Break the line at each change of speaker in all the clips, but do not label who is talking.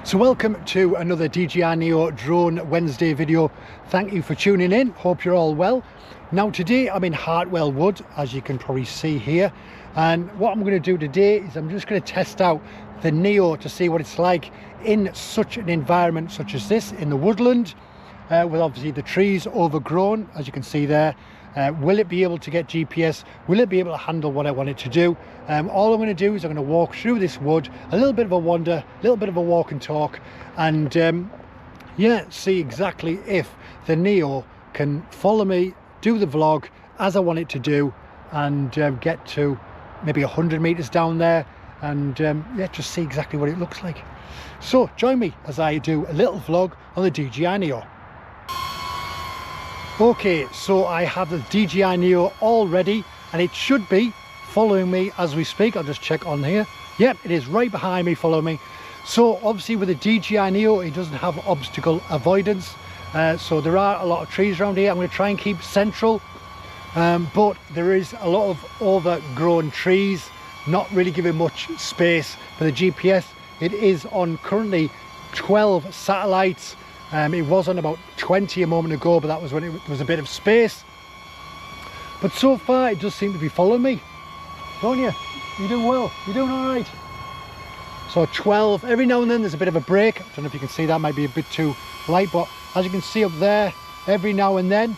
So welcome to another DJI Neo Drone Wednesday video. Thank you for tuning in. Hope you're all well. Now today I'm in Hartwell Wood, as you can probably see here. And what I'm going to do today is I'm just going to test out the Neo to see what it's like in such an environment such as this, in the woodland, with obviously the trees overgrown, as you can see there. Will it be able to get GPS? Will it be able to handle what I want it to do? All I'm going to do is I'm going to walk through this wood, a little bit of a wander, a little bit of a walk and talk, and yeah, see exactly if the Neo can follow me, do the vlog as I want it to do, and get to maybe 100 meters down there, and yeah, just see exactly what it looks like. So join me as I do a little vlog on the DJI Neo. Okay, so I have the DJI Neo all ready, and it should be following me as we speak. I'll just check on here. Yep, it is right behind me, follow me. So obviously with the DJI Neo, it doesn't have obstacle avoidance. So there are a lot of trees around here. I'm going to try and keep central, but there is a lot of overgrown trees, not really giving much space for the GPS. It is on currently 12 satellites. It was on about 20 a moment ago, but that was when there was a bit of space. But so far it does seem to be following me, don't you? You're doing well, you're doing all right. So 12, every now and then there's a bit of a break. I don't know if you can see, that might be a bit too light, but as you can see up there, every now and then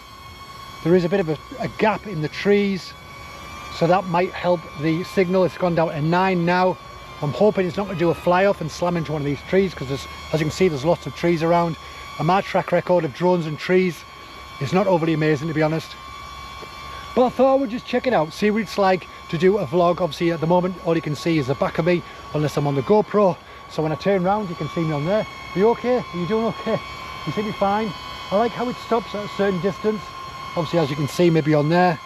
there is a bit of a gap in the trees, so that might help the signal. It's gone down to 9 now. I'm hoping it's not going to do a fly off and slam into one of these trees, because as you can see, there's lots of trees around, and my track record of drones and trees is not overly amazing, to be honest. But I thought I would just check it out, see what it's like to do a vlog. Obviously at the moment all you can see is the back of me, unless I'm on the GoPro, so when I turn around you can see me on there. Are you okay? Are you doing okay? You seem to be fine. I like how it stops at a certain distance. Obviously, as you can see maybe on there,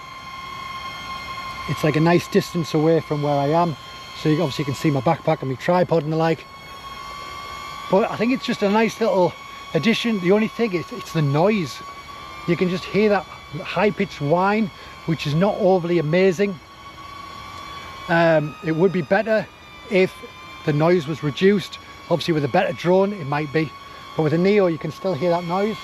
it's like a nice distance away from where I am, so you obviously can see my backpack and my tripod and the like. But I think it's just a nice little addition. The only thing is it's the noise. You can just hear that high-pitched whine, which is not overly amazing. It would be better if the noise was reduced. Obviously with a better drone it might be, but with a Neo you can still hear that noise,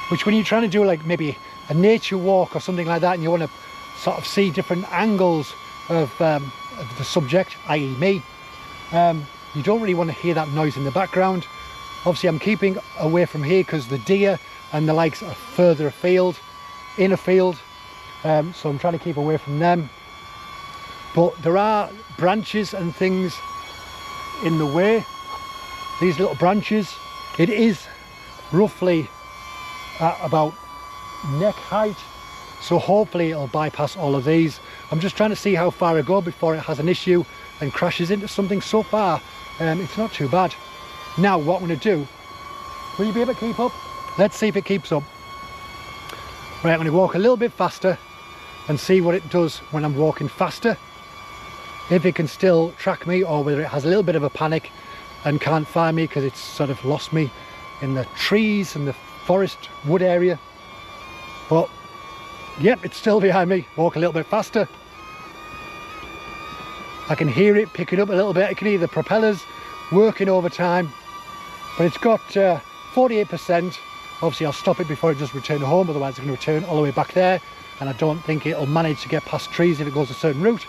which when you're trying to do like maybe a nature walk or something like that, and you want to sort of see different angles of the subject, i.e. me, you don't really want to hear that noise in the background. Obviously I'm keeping away from here because the deer and the likes are further afield, in a field, so I'm trying to keep away from them. But there are branches and things in the way, these little branches. It is roughly at about neck height, so hopefully it'll bypass all of these. I'm just trying to see how far I go before it has an issue and crashes into something. So far it's not too bad. Now what I'm going to do, will you be able to keep up? Let's see if it keeps up. Right, I'm going to walk a little bit faster and see what it does when I'm walking faster. If it can still track me, or whether it has a little bit of a panic and can't find me because it's sort of lost me in the trees and the forest wood area. But yep, it's still behind me. Walk a little bit faster. I can hear it picking up a little bit. I can hear the propellers working overtime, but it's got 48%. Obviously I'll stop it before it does return home, otherwise it's going to return all the way back there, and I don't think it'll manage to get past trees if it goes a certain route.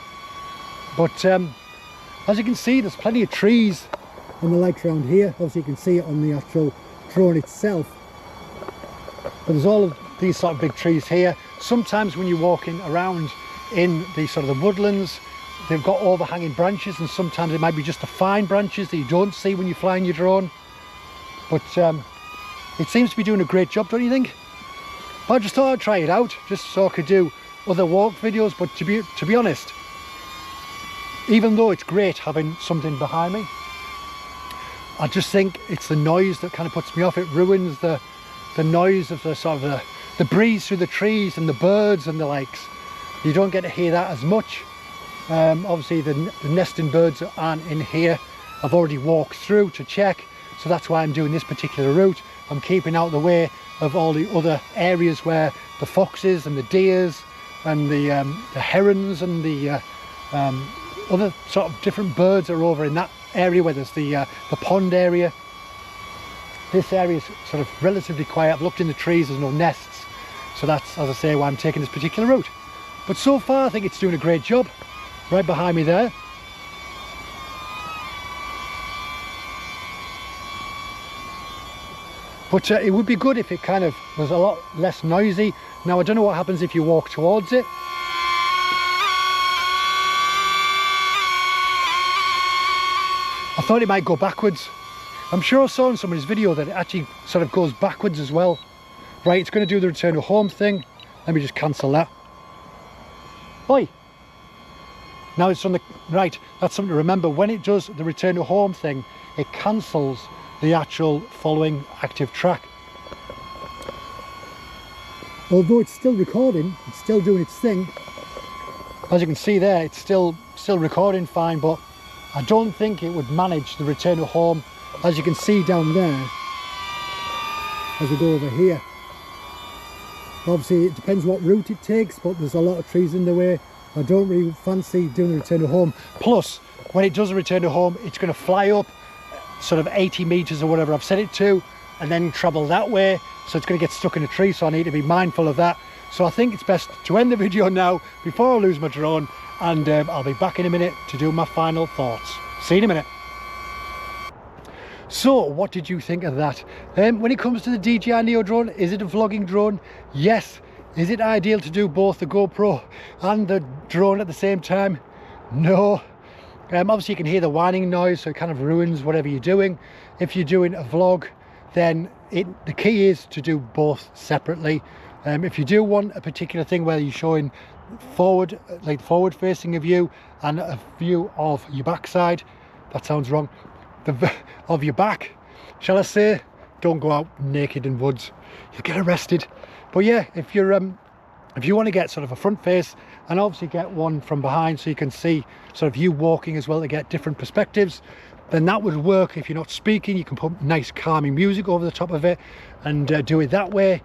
But as you can see, there's plenty of trees and the likes around here. Obviously you can see it on the actual drone itself, but there's all of these sort of big trees here. Sometimes when you're walking around in the sort of the woodlands, they've got overhanging branches, and sometimes it might be just the fine branches that you don't see when you're flying your drone. But it seems to be doing a great job, don't you think? But I just thought I'd try it out, just so I could do other walk videos. But to be honest, even though it's great having something behind me, I just think it's the noise that kind of puts me off. It ruins the noise of the sort of the breeze through the trees and the birds and the likes. You don't get to hear that as much. Obviously the nesting birds aren't in here. I've already walked through to check, so that's why I'm doing this particular route. I'm keeping out the way of all the other areas where the foxes and the deers and the herons and the other sort of different birds are over in that area where there's the pond area. This area is sort of relatively quiet. I've looked in the trees, there's no nests. So that's, as I say, why I'm taking this particular route. But so far, I think it's doing a great job. Right behind me there. But it would be good if it kind of was a lot less noisy. Now, I don't know what happens if you walk towards it. I thought it might go backwards. I'm sure I saw in somebody's video that it actually sort of goes backwards as well. Right, it's going to do the return to home thing. Let me just cancel that. Oi! Now it's on the right. That's something to remember. When it does the return to home thing, it cancels the actual following active track. Although it's still recording, it's still doing its thing. As you can see there, it's still recording fine, but I don't think it would manage the return to home, as you can see down there as we go over here. Obviously it depends what route it takes, but there's a lot of trees in the way. I don't really fancy doing the return to home. Plus, when it does a return to home, it's going to fly up sort of 80 meters or whatever I've set it to, and then travel that way, so it's going to get stuck in a tree, so I need to be mindful of that. So I think it's best to end the video now before I lose my drone, and I'll be back in a minute to do my final thoughts. See you in a minute. So what did you think of that? When it comes to the DJI Neo drone, is it a vlogging drone? Yes. Is it ideal to do both the GoPro and the drone at the same time? No. Obviously you can hear the whining noise, so it kind of ruins whatever you're doing. If you're doing a vlog, then the key is to do both separately. If you do want a particular thing where you're showing forward, like forward facing a view and a view of your backside, that sounds wrong, of your back, shall I say, don't go out naked in woods, you'll get arrested. But yeah, if you want to get sort of a front face and obviously get one from behind so you can see sort of you walking as well to get different perspectives, then that would work. If you're not speaking, you can put nice calming music over the top of it and do it that way.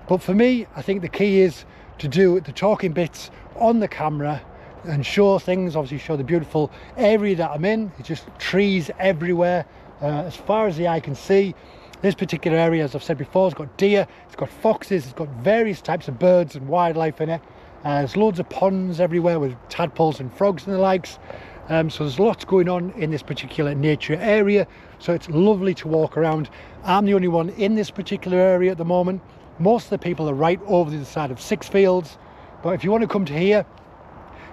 But for me, I think the key is to do the talking bits on the camera and show things, obviously show the beautiful area that I'm in. It's just trees everywhere as far as the eye can see. This particular area, as I've said before, has got deer, it's got foxes, it's got various types of birds and wildlife in it. There's loads of ponds everywhere with tadpoles and frogs and the likes. So there's lots going on in this particular nature area. So it's lovely to walk around. I'm the only one in this particular area at the moment. Most of the people are right over the side of Six Fields. But if you want to come to here,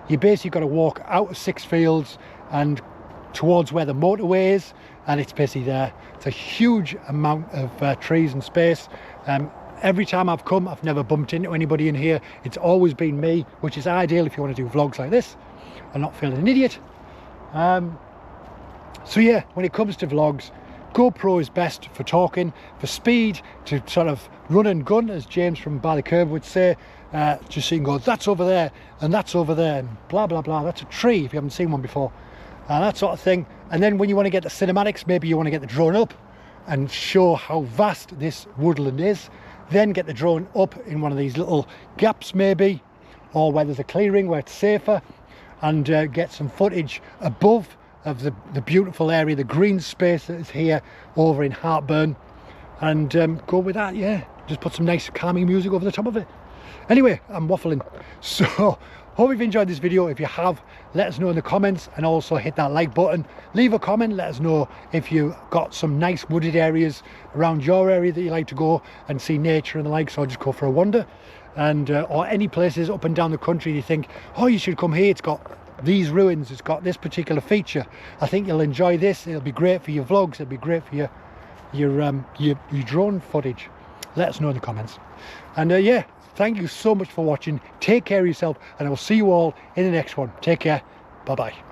you basically got to walk out of Six Fields and towards where the motorway is, and it's basically there. It's a huge amount of trees and space. Every time I've come, I've never bumped into anybody in here. It's always been me, which is ideal if you want to do vlogs like this and not feel an idiot. So yeah, when it comes to vlogs, GoPro is best for talking, for speed, to sort of run and gun, as James from By the Curve would say. Just so you can go, that's over there and that's over there and blah blah blah, that's a tree if you haven't seen one before, and that sort of thing. And then when you want to get the cinematics, maybe you want to get the drone up and show how vast this woodland is, then get the drone up in one of these little gaps maybe, or where there's a clearing where it's safer, and get some footage above of the beautiful area, the green space that is here over in Hartwell, and go with that. Yeah, just put some nice calming music over the top of it. Anyway, I'm waffling, so hope you've enjoyed this video. If you have, let us know in the comments, and also hit that like button. Leave a comment, let us know if you got some nice wooded areas around your area that you like to go and see nature and the like, so just go for a wander. And or any places up and down the country you think, oh, you should come here, it's got these ruins, it's got this particular feature, I think you'll enjoy this, it'll be great for your vlogs, it'll be great for your drone footage. Let us know in the comments. And yeah, thank you so much for watching. Take care of yourself, and I will see you all in the next one. Take care. Bye bye.